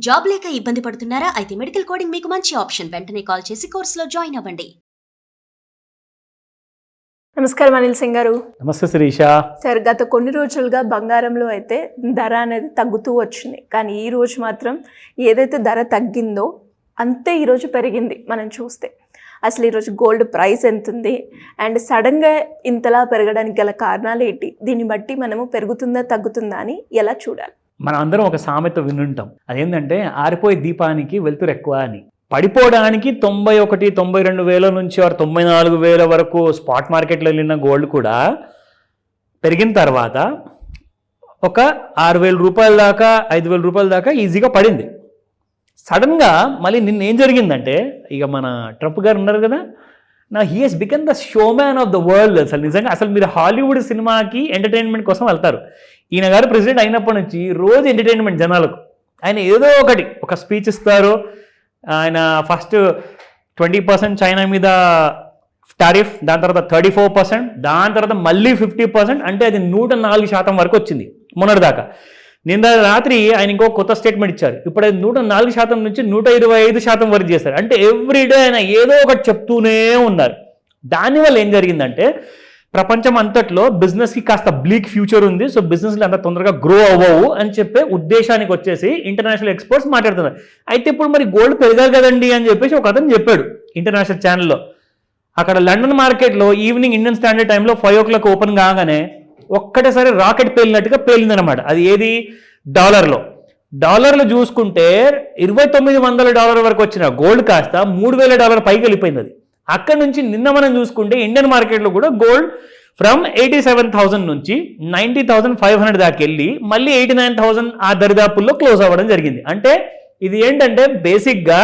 Job లేక ఇబ్బంది పడుతున్నారా? అయితే మెడికల్ కోడింగ్ మీకు మంచి ఆప్షన్. వెంటనే కాల్ చేసి కోర్సులో జాయిన్ అవ్వండి. నమస్కారం అనిల్ సింగ్ గారు. నమస్తే శిరీష. సార్, గత కొన్ని రోజులుగా బంగారంలో అయితే ధర అనేది తగ్గుతూ వచ్చింది, కానీ ఈ రోజు మాత్రం ఏదైతే ధర తగ్గిందో అంతే ఈరోజు పెరిగింది. మనం చూస్తే అసలు ఈరోజు గోల్డ్ ప్రైస్ ఎంత ఉంది అండ్ సడన్గా ఇంతలా పెరగడానికి గల కారణాలు ఏంటి, దీన్ని బట్టి మనము పెరుగుతుందా తగ్గుతుందా అని ఎలా చూడాలి? మనం అందరం ఒక సామెత వినుంటాం, అదేంటంటే ఆరిపోయే దీపానికి వెలుతురు ఎక్కువ అని. పడిపోవడానికి 91-92 వేల నుంచి 94,000 వరకు స్పాట్ మార్కెట్లో వెళ్ళిన గోల్డ్ కూడా పెరిగిన తర్వాత ఒక 6,000 రూపాయల దాకా 5,000 రూపాయల దాకా ఈజీగా పడింది. సడన్గా మళ్ళీ నిన్న ఏం జరిగిందంటే, ఇక మన ట్రంప్ గారు ఉన్నారు కదా, he has become the showman of the world. అసలు నిజంగా అసలు మీరు హాలీవుడ్ సినిమాకి ఎంటర్టైన్మెంట్ కోసం వెళ్తారు, ఈయన గారు ప్రెసిడెంట్ అయినప్పటి నుంచి రోజు ఎంటర్టైన్మెంట్ జనాలకు. ఆయన ఏదో ఒకటి ఒక స్పీచ్ ఇస్తారు. ఆయన ఫస్ట్ 20% చైనా మీద టారిఫ్, దాని తర్వాత 34%, దాని తర్వాత మళ్ళీ 50%, అంటే అది 104% వరకు వచ్చింది మొన్నటిదాకా. నిన్న రాత్రి ఆయన ఇంకో కొత్త స్టేట్మెంట్ ఇచ్చారు. ఇప్పుడు అది 104% నుంచి 125% వరకు చేశారు. అంటే ఎవ్రీడే ఆయన ఏదో ఒకటి చెప్తూనే ఉన్నారు. దానివల్ల ఏం జరిగిందంటే, ప్రపంచం అంతట్లో బిజినెస్కి కాస్త బ్లీక్ ఫ్యూచర్ ఉంది, సో బిజినెస్లు అంత తొందరగా గ్రో అవ్వవు అని చెప్పే ఉద్దేశానికి వచ్చేసి ఇంటర్నేషనల్ ఎక్స్పర్ట్స్ మాట్లాడుతున్నారు. అయితే ఇప్పుడు మరి గోల్డ్ పెరగాలి కదండి అని చెప్పేసి ఒక అతను చెప్పాడు ఇంటర్నేషనల్ ఛానల్లో. అక్కడ లండన్ మార్కెట్లో ఈవినింగ్ ఇండియన్ స్టాండర్డ్ టైంలో 5 o'clock ఓపెన్ కాగానే ఒక్కటేసారి రాకెట్ పేలినట్టుగా పేలిందనమాట. అది ఏది? డాలర్లు చూసుకుంటే $2,900 వరకు వచ్చిన గోల్డ్ కాస్త $3,000 పైకి వెళ్ళిపోయింది. అది అక్కడ నుంచి నిన్న మనం చూసుకుంటే ఇండియన్ మార్కెట్లో కూడా గోల్డ్ ఫ్రమ్ 87,000 నుంచి 90,500 దాకా వెళ్ళి మళ్ళీ 89,000 ఆ దరిదాపుల్లో క్లోజ్ అవ్వడం జరిగింది. అంటే ఇది ఏంటంటే బేసిక్గా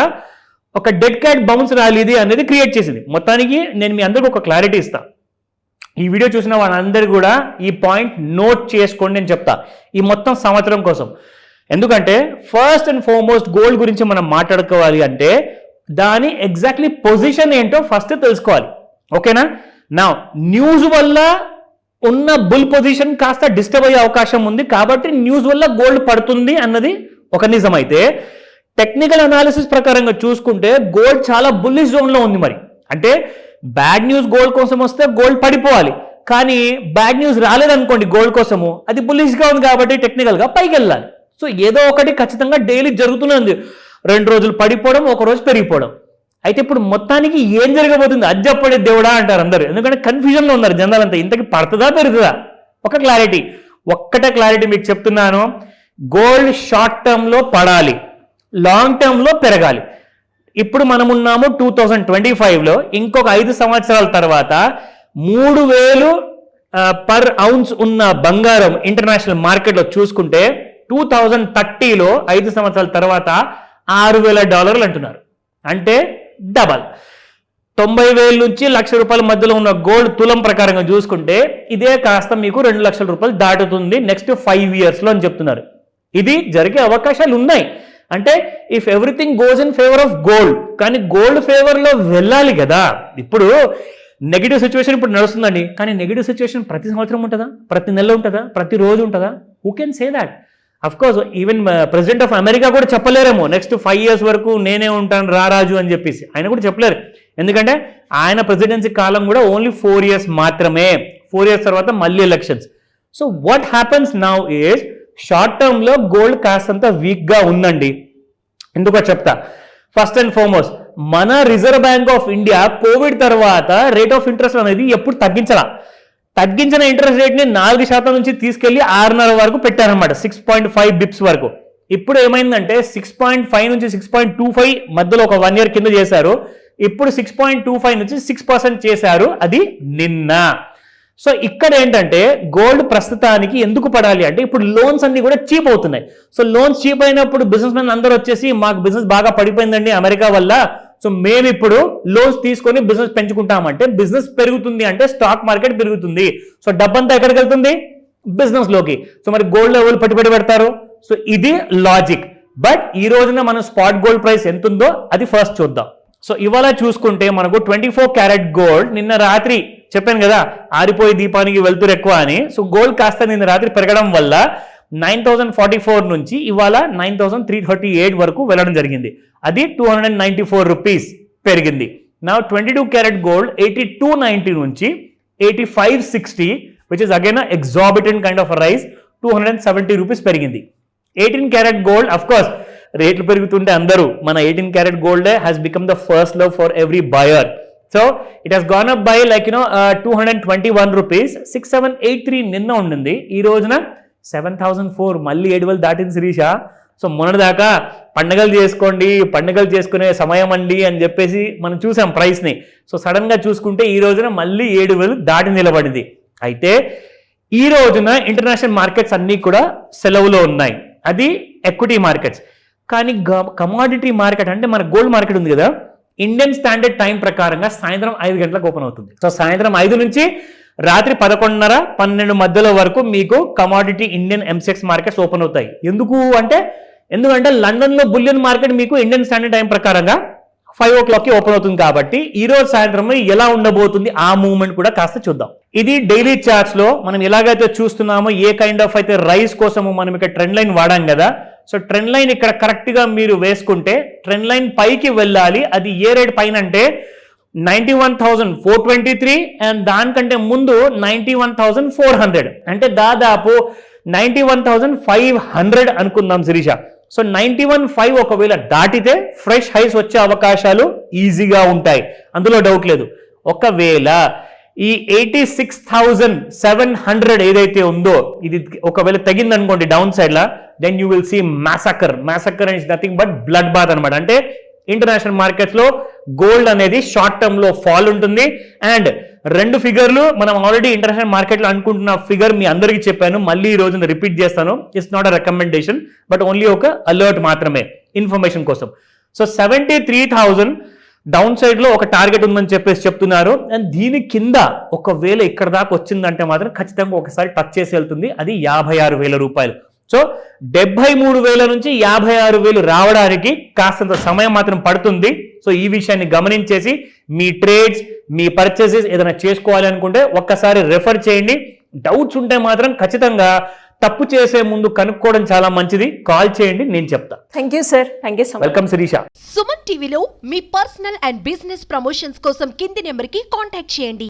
ఒక డెడ్ క్యాట్ బౌన్స్ ర్యాలీ ఇది అనేది క్రియేట్ చేసింది. మొత్తానికి నేను మీ అందరికీ ఒక క్లారిటీ ఇస్తాను. ఈ వీడియో చూసిన వాళ్ళందరూ కూడా ఈ పాయింట్ నోట్ చేసుకోండి అని చెప్తా, ఈ మొత్తం సంవత్సరం కోసం. ఎందుకంటే ఫస్ట్ అండ్ ఫార్మోస్ట్ గోల్డ్ గురించి మనం మాట్లాడుకోవాలి అంటే దాని ఎగ్జాక్ట్లీ పొజిషన్ ఏంటో ఫస్ట్ తెలుసుకోవాలి. ఓకేనా? నా న్యూస్ వల్ల ఉన్న బుల్ పొజిషన్ కాస్త డిస్టర్బ్ అయ్యే అవకాశం ఉంది, కాబట్టి న్యూస్ వల్ల గోల్డ్ పడుతుంది అన్నది ఒక నిజం. అయితే టెక్నికల్ అనాలిసిస్ ప్రకారంగా చూసుకుంటే గోల్డ్ చాలా బుల్లిష్ జోన్లో ఉంది. మరి అంటే బ్యాడ్ న్యూస్ గోల్డ్ కోసం వస్తే గోల్డ్ పడిపోవాలి, కానీ బ్యాడ్ న్యూస్ రాలేదనుకోండి గోల్డ్ కోసము, అది బుల్లిష్గా ఉంది కాబట్టి టెక్నికల్గా పైకి వెళ్ళాలి. సో ఏదో ఒకటి ఖచ్చితంగా డైలీ జరుగుతూనే ఉంది. 2 రోజులు పడిపోవడం, 1 రోజు పెరిగిపోవడం. అయితే ఇప్పుడు మొత్తానికి ఏం జరగబోతుంది అది చెప్పడే దేవుడా అంటారు అందరూ, ఎందుకంటే కన్ఫ్యూజన్లో ఉన్నారు జనాలంతా. ఇంతకీ పడుతుందా పెరుగుతుందా? ఒక్కటే క్లారిటీ మీకు చెప్తున్నాను. గోల్డ్ షార్ట్ టర్మ్లో పడాలి, లాంగ్ టర్మ్లో పెరగాలి. ఇప్పుడు మనం ఉన్నాము 2025లో. ఇంకొక 5 సంవత్సరాల తర్వాత 3,000 పర్ ఔన్స్ ఉన్న బంగారం ఇంటర్నేషనల్ మార్కెట్లో చూసుకుంటే 2030లో 5 సంవత్సరాల తర్వాత $6,000 అంటున్నారు. అంటే డబల్. 90,000 నుంచి ₹1,00,000 మధ్యలో ఉన్న గోల్డ్ తులం ప్రకారంగా చూసుకుంటే ఇదే కాస్త మీకు ₹2,00,000 దాటుతుంది నెక్స్ట్ 5 yearsలో అని చెప్తున్నారు. ఇది జరిగే అవకాశాలు ఉన్నాయి. అంటే if everything goes in favour of gold, కానీ గోల్డ్ ఫేవర్లో వెళ్ళాలి కదా. ఇప్పుడు నెగిటివ్ సిచ్యువేషన్ ఇప్పుడు నడుస్తుందండి, కానీ నెగిటివ్ సిచ్యువేషన్ ప్రతి సంవత్సరం ఉంటుందా? ప్రతి నెల ఉంటుందా? ప్రతి రోజు ఉంటుందా? Who can say that? Of course even president of America కూడా చెప్పలేరేమో నెక్స్ట్ 5 years వరకు నేనే ఉంటాను రారాజు అని చెప్పేసి. ఆయన కూడా చెప్పలేరు, ఎందుకంటే ఆయన ప్రెసిడెన్సీ కాలం కూడా ఓన్లీ 4 years మాత్రమే. 4 years తర్వాత మళ్ళీ elections. So what happens now is short టర్మ్లో గోల్డ్ కాస్తంత వీక్గా ఉందండి. ఎందుకో చెప్తా. ఫస్ట్ అండ్ ఫార్మోస్ట్, మన reserve bank of India Covid తర్వాత రేట్ ఆఫ్ ఇంట్రెస్ట్ అనేది ఎప్పుడు తగ్గించిన ఇంట్రెస్ట్ రేట్ని 4% నుంచి తీసుకెళ్లి 6.5 వరకు పెట్టారనమాట, 6.5 bips వరకు. ఇప్పుడు ఏమైందంటే 6.5 నుంచి 6.25 మధ్యలో ఒక 1 year కింద చేశారు. ఇప్పుడు 6.25 నుంచి 6% చేశారు, అది నిన్న. సో ఇక్కడ ఏంటంటే గోల్డ్ ప్రస్తుతానికి ఎందుకు పడాలి అంటే ఇప్పుడు లోన్స్ అన్ని కూడా చీప్ అవుతున్నాయి. సో లోన్స్ చీప్ అయినప్పుడు బిజినెస్ మెన్ అందరూ వచ్చేసి మాకు బిజినెస్ బాగా పడిపోయిందండి అమెరికా వల్ల, సో మేము ఇప్పుడు లోన్స్ తీసుకొని బిజినెస్ పెంచుకుంటామంటే బిజినెస్ పెరుగుతుంది అంటే స్టాక్ మార్కెట్ పెరుగుతుంది. సో డబ్బంతా ఎక్కడికి వెళ్తుంది? బిజినెస్ లోకి. సో మరి గోల్డ్ ఎవరు పట్టుబడి పెడతారు? సో ఇది లాజిక్. బట్ ఈ రోజున మనం స్పాట్ గోల్డ్ ప్రైస్ ఎంత ఉందో అది ఫస్ట్ చూద్దాం. సో ఇవాళ చూసుకుంటే మనకు 24 క్యారెట్ గోల్డ్ నిన్న రాత్రి చెప్పాను కదా ఆరిపోయే దీపానికి వెళ్తురు ఎక్కువ అని. సో గోల్డ్ కాస్త నిన్న రాత్రి పెరగడం వల్ల 9,044 నుంచి ఇవాళ 9,338 వరకు వెళ్ళడం జరిగింది. అది 294 రూపీస్ పెరిగింది. నా 22 క్యారెట్ గోల్డ్ 8290 నుంచి 8560, which is again exorbitant kind of rise, 270 rupees పెరిగింది. 18 క్యారెట్ గోల్డ్, అఫ్ కోర్స్ రేట్లు పెరుగుతుంటే అందరూ మన 18 carat gold has become the first love for every buyer. So it has gone up by 221 rupees. 6783 నిన్న ఉండింది, ఈ రోజున 7004, మళ్ళీ 7,000 దాటింది శిరీష. సో మొన్నటిదాకా పండగలు చేసుకోండి, పండగలు చేసుకునే సమయం అండి అని చెప్పేసి మనం చూసాం ప్రైస్ని. సో సడన్ గా చూసుకుంటే ఈ రోజున మళ్ళీ 7,000 దాటి నిలబడింది. అయితే ఈ రోజున ఇంటర్నేషనల్ మార్కెట్స్ అన్నీ కూడా సెలవులో ఉన్నాయి, అది ఎక్విటీ మార్కెట్స్. కానీ కమాడిటీ మార్కెట్ అంటే మన గోల్డ్ మార్కెట్ ఉంది కదా, ఇండియన్ స్టాండర్డ్ టైం ప్రకారంగా సాయంత్రం 5 గంటలకు ఓపెన్ అవుతుంది. సో సాయంత్రం 5 నుంచి రాత్రి 11:30, 12 మధ్యలో వరకు మీకు commodity Indian MCX markets open అవుతాయి. ఎందుకంటే లండన్ లో బులియన్ మార్కెట్ మీకు ఇండియన్ స్టాండర్డ్ టైం ప్రకారంగా 5 o'clock ఓపెన్ అవుతుంది. కాబట్టి ఈ రోజు సాయంత్రం ఎలా ఉండబోతుంది ఆ మూవ్మెంట్ కూడా కాస్త చూద్దాం. ఇది డైలీ చార్ట్స్ లో మనం ఎలాగైతే చూస్తున్నామో, ఏ కైండ్ ఆఫ్ అయితే రైస్ కోసము మనం ఇక్కడ ట్రెండ్ లైన్ వాడాం కదా. సో ట్రెండ్ లైన్ ఇక్కడ కరెక్ట్ గా మీరు వేసుకుంటే ట్రెండ్ లైన్ పైకి వెళ్ళాలి. అది ఏ రేట్ పైన అంటే 91,423, అండ్ దానికంటే ముందు 91,400, అంటే దాదాపు 91,500 అనుకుందాం శిరీష. సో 91,500 ఒకవేళ దాటితే ఫ్రెష్ హైస్ వచ్చే అవకాశాలు ఈజీగా ఉంటాయి, అందులో డౌట్ లేదు. ఒకవేళ ఈ 86,700 ఏదైతే ఉందో ఇది ఒకవేళ తగిందనుకోండి డౌన్ సైడ్ లా, then you will see massacre is nothing but blood bath అనమాట. అంటే ఇంటర్నేషనల్ మార్కెట్స్ లో గోల్డ్ అనేది షార్ట్ టర్మ్ లో ఫాల్ ఉంటుంది. అండ్ 2 ఫిగర్లు మనం ఆల్రెడీ ఇంటర్నేషనల్ మార్కెట్ లో అనుకుంటున్న ఫిగర్ మీ అందరికీ చెప్పాను, మళ్ళీ ఈ రోజున రిపీట్ చేస్తాను. It's not a recommendation, but only ఒక అలర్ట్ మాత్రమే, ఇన్ఫర్మేషన్ కోసం. సో 73,000 డౌన్ సైడ్ లో ఒక టార్గెట్ ఉందని చెప్పేసి చెప్తున్నారు. అండ్ దీని కింద ఒకవేళ ఇక్కడ దాకా వచ్చిందంటే మాత్రం ఖచ్చితంగా ఒకసారి టచ్ చేసి వెళ్తుంది, అది 56,000 రూపాయలు. సో 73,000 నుంచి 56,000 రావడానికి కాస్తంత సమయం మాత్రం పడుతుంది. సో ఈ విషయాన్ని గమనించేసి మీ ట్రేడ్స్, మీ పర్చేసెస్ ఏదైనా చేసుకోవాలి అనుకుంటే ఒక్కసారి రెఫర్ చేయండి. డౌట్స్ ఉంటే మాత్రం ఖచ్చితంగా తప్పు చేసే ముందు కనుక్కోవడం చాలా మంచిది. కాల్ చేయండి, నేను చెప్తా. Thank you sir, thank you so much. Welcome Sirisha. Suman టీవీలో మీ పర్సనల్ అండ్ బిజినెస్ ప్రమోషన్స్ కోసం కింది నెంబర్కి కాంటాక్ట్ చేయండి.